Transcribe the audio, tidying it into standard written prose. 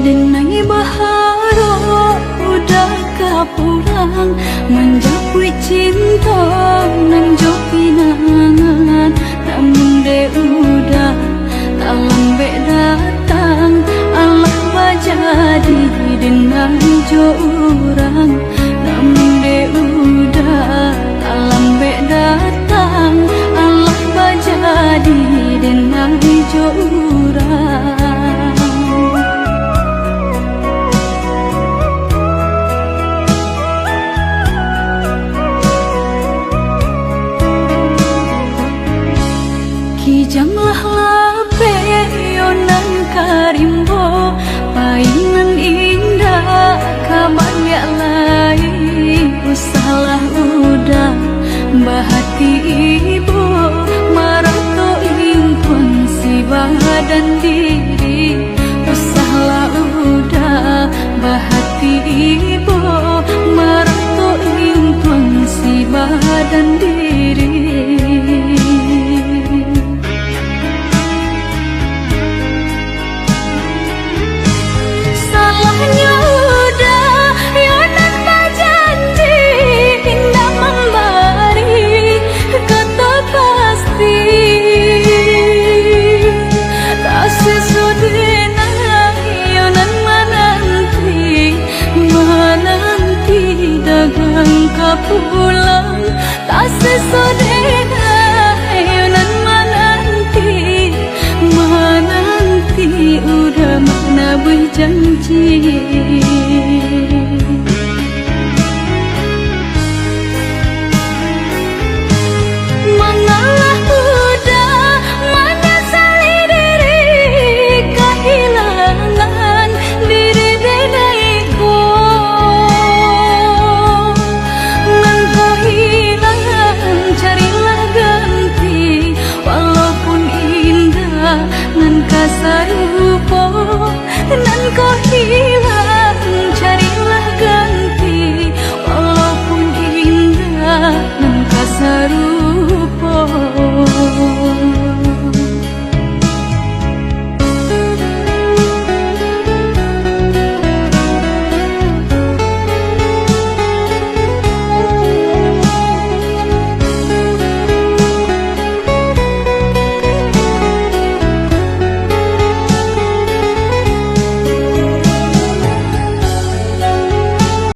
Denai baharo udah kapulang menjapui cinta nang jo pinangan, namun de udah tak lambe datang. Allah bajadi denai jo urang, namun de udah tak lambe datang. Allah bajadi denai jo urang. Kijanglah lape yonan karimbo, paingan indah kaban ya lain. Usalah udah bahati ibu marato impun si badan diri. Usalah udah bahati ibu marato impun si badan diri. Pulang tak sesodena yonan menanti udah makna berjanji.